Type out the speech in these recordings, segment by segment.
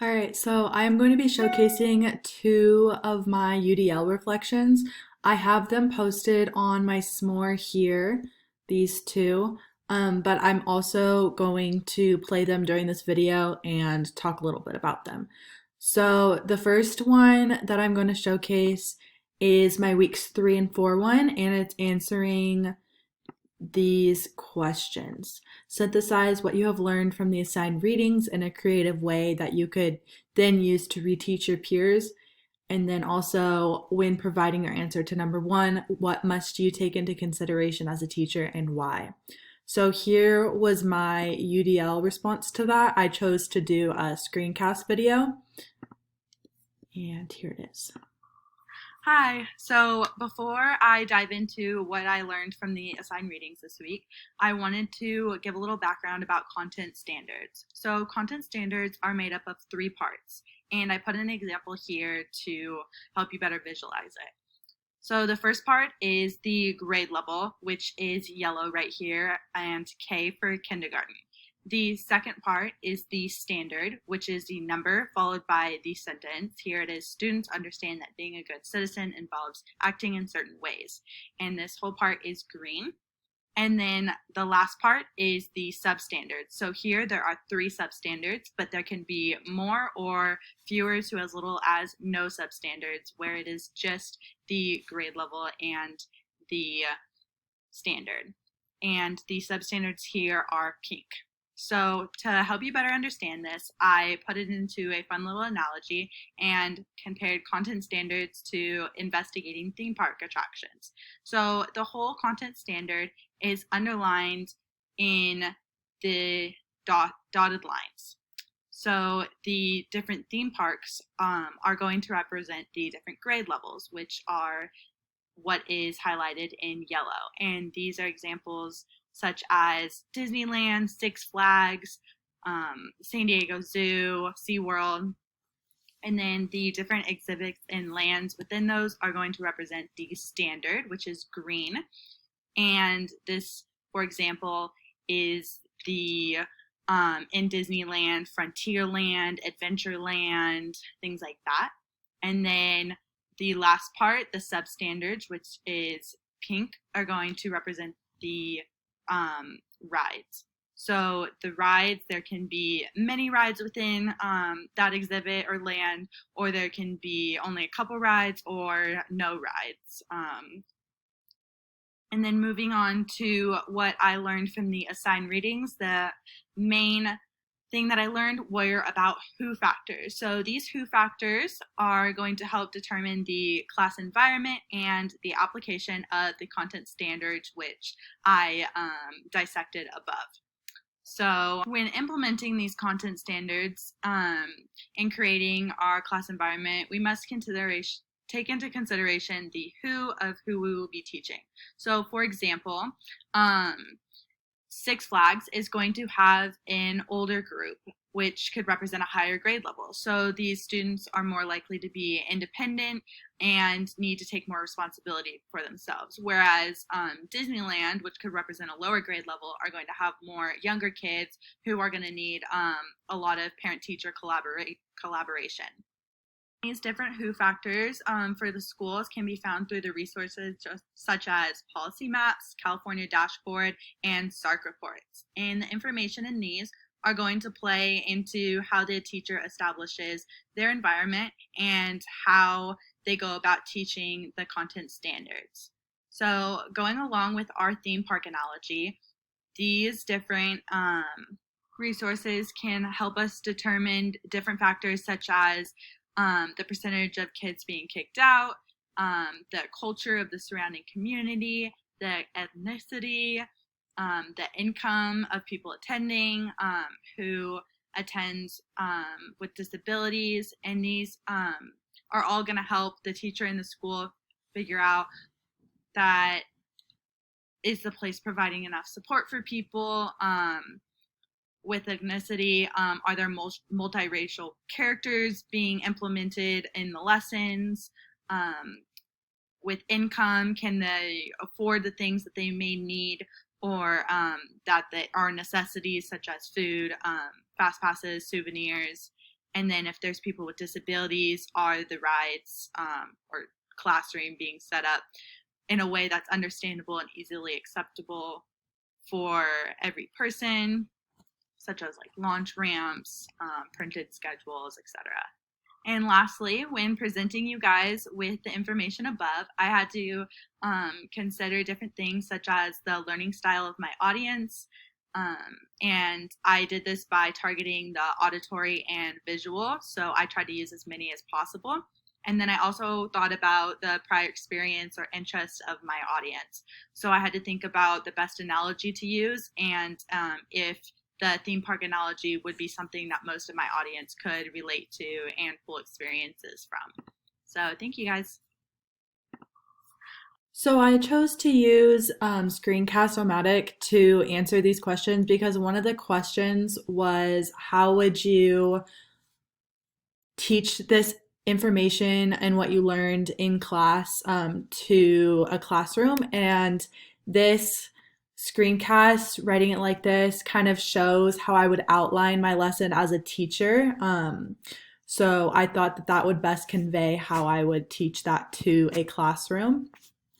All right, so I'm going to be showcasing two of my UDL reflections. I have them posted on my s'more here, these two, but I'm also going to play them during this video and talk a little bit about them. So the first one that I'm going to showcase is my weeks 3 and 4 one, and it's answering these questions. Synthesize what you have learned from the assigned readings in a creative way that you could then use to reteach your peers. And then also, when providing your answer to number one, what must you take into consideration as a teacher and why? So here was my UDL response to that. I chose to do a screencast video, and here it is. Hi, so before I dive into what I learned from the assigned readings this week, I wanted to give a little background about content standards. So content standards are made up of three parts, and I put an example here to help you better visualize it. So the first part is the grade level, which is yellow right here, and K for kindergarten. The second part is the standard, which is the number followed by the sentence. Here it is, students understand that being a good citizen involves acting in certain ways. And this whole part is green. And then the last part is the substandards. So here there are three substandards, but there can be more or fewer to as little as no substandards, where it is just the grade level and the standard. And the substandards here are pink. So to help you better understand this, I put it into a fun little analogy and compared content standards to investigating theme park attractions. So the whole content standard is underlined in the dotted lines. So the different theme parks are going to represent the different grade levels, which are what is highlighted in yellow. And these are examples such as Disneyland, Six Flags, San Diego Zoo, SeaWorld. And then the different exhibits and lands within those are going to represent the standard, which is green. And this, for example, is the in Disneyland, Frontierland, Adventureland, things like that. And then the last part, the substandards, which is pink, are going to represent the rides. So the rides, there can be many rides within that exhibit or land, or there can be only a couple rides or no rides. And then moving on to what I learned from the assigned readings, the main thing that I learned were about who factors. So these who factors are going to help determine the class environment and the application of the content standards, which I dissected above. So when implementing these content standards and creating our class environment, we must take into consideration the who of who we will be teaching. So for example, Six Flags is going to have an older group, which could represent a higher grade level. So these students are more likely to be independent and need to take more responsibility for themselves. Whereas Disneyland, which could represent a lower grade level, are going to have more younger kids who are going to need a lot of parent-teacher collaboration. These different who factors for the schools can be found through the resources such as policy maps, California dashboard, and SARC reports. And the information in these are going to play into how the teacher establishes their environment and how they go about teaching the content standards. So going along with our theme park analogy, these different resources can help us determine different factors such as the percentage of kids being kicked out, the culture of the surrounding community, the ethnicity, the income of people attending, who attends with disabilities, and these are all going to help the teacher in the school figure out that is the place providing enough support for people, with ethnicity, are there multiracial characters being implemented in the lessons? With income, can they afford the things that they may need, or that they are necessities such as food, fast passes, souvenirs, And then if there's people with disabilities, are the rides or classroom being set up in a way that's understandable and easily acceptable for every person, such as like launch ramps, printed schedules, etc. And lastly, when presenting you guys with the information above, I had to consider different things such as the learning style of my audience. And I did this by targeting the auditory and visual. So I tried to use as many as possible. And then I also thought about the prior experience or interest of my audience. So I had to think about the best analogy to use and if the theme park analogy would be something that most of my audience could relate to and pull experiences from. So thank you guys. So I chose to use Screencast-O-Matic to answer these questions because one of the questions was how would you teach this information and what you learned in class to a classroom? And this screencast, writing it like this, kind of shows how I would outline my lesson as a teacher. So I thought that that would best convey how I would teach that to a classroom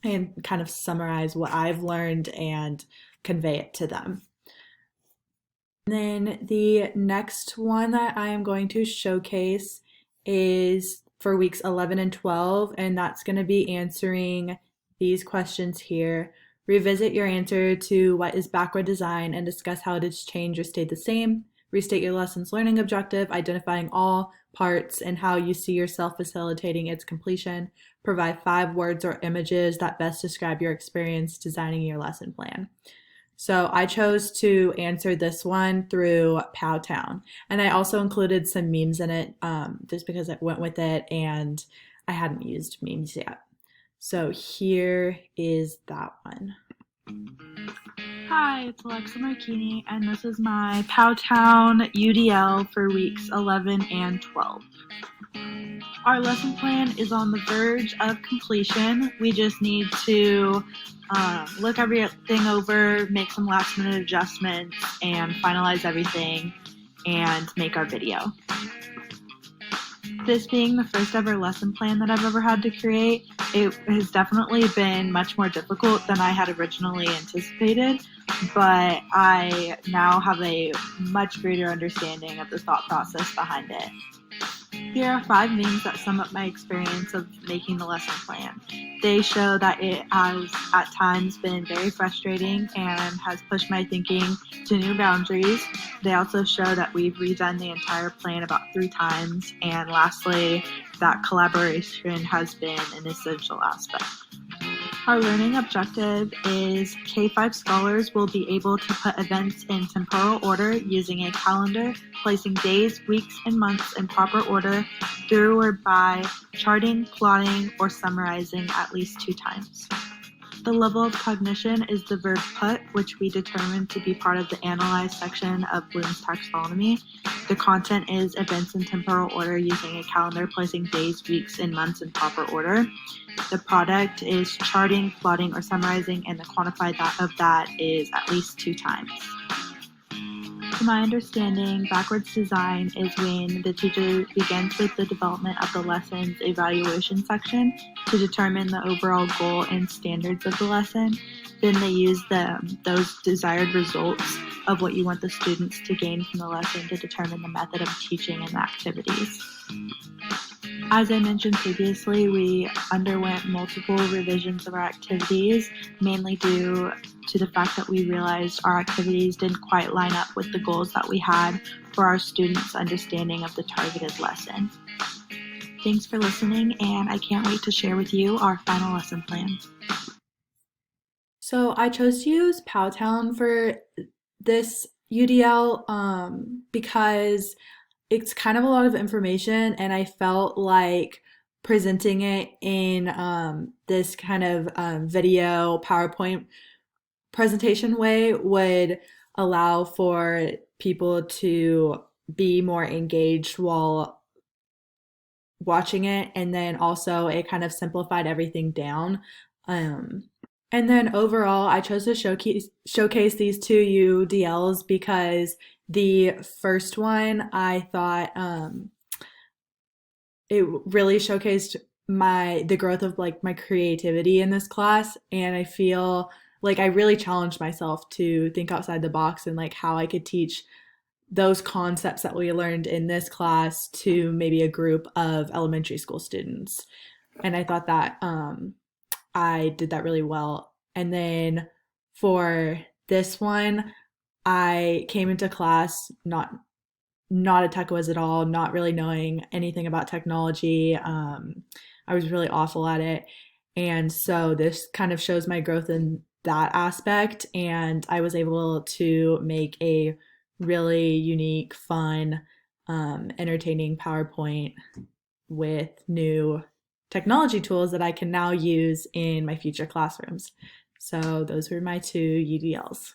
and kind of summarize what I've learned and convey it to them. And then the next one that I am going to showcase is for weeks 11 and 12, and that's going to be answering these questions here. Revisit your answer to what is backward design and discuss how it has changed or stayed the same. Restate your lesson's learning objective, identifying all parts and how you see yourself facilitating its completion. Provide 5 words or images that best describe your experience designing your lesson plan. So I chose to answer this one through Powtown. And I also included some memes in it just because it went with it and I hadn't used memes yet. So here is that one. Hi, it's Alexa Marchini, and this is my Powtown UDL for weeks 11 and 12. Our lesson plan is on the verge of completion. We just need to look everything over, make some last minute adjustments, and finalize everything and make our video. This being the first ever lesson plan that I've ever had to create, it has definitely been much more difficult than I had originally anticipated, but I now have a much greater understanding of the thought process behind it. Here are 5 memes that sum up my experience of making the lesson plan. They show that it has at times been very frustrating and has pushed my thinking to new boundaries. They also show that we've redone the entire plan about 3 times. And lastly, that collaboration has been an essential aspect. Our learning objective is K-5 scholars will be able to put events in temporal order using a calendar, placing days, weeks, and months in proper order through or by charting, plotting, or summarizing at least 2 times. The level of cognition is the verb put, which we determined to be part of the analyze section of Bloom's taxonomy. The content is events in temporal order using a calendar, placing days, weeks, and months in proper order. The product is charting, plotting, or summarizing, and the quantified of that is at least 2 times. To my understanding, backwards design is when the teacher begins with the development of the lesson's evaluation section to determine the overall goal and standards of the lesson. Then they use those desired results of what you want the students to gain from the lesson to determine the method of teaching and the activities. As I mentioned previously, we underwent multiple revisions of our activities, mainly due to the fact that we realized our activities didn't quite line up with the goals that we had for our students' understanding of the targeted lesson. Thanks for listening, and I can't wait to share with you our final lesson plan. So I chose to use Powtown for this UDL because it's kind of a lot of information and I felt like presenting it in this kind of video PowerPoint presentation way would allow for people to be more engaged while watching it, and then also it kind of simplified everything down. And then overall, I chose to showcase these 2 UDLs because the first one I thought it really showcased the growth of like my creativity in this class, and I feel like I really challenged myself to think outside the box and like how I could teach those concepts that we learned in this class to maybe a group of elementary school students. And I thought that I did that really well. And then for this one, I came into class not a tech whiz at all, not really knowing anything about technology. I was really awful at it. And so this kind of shows my growth in that aspect. And I was able to make a really unique, fun, entertaining PowerPoint with new technology tools that I can now use in my future classrooms. So those were my two UDLs.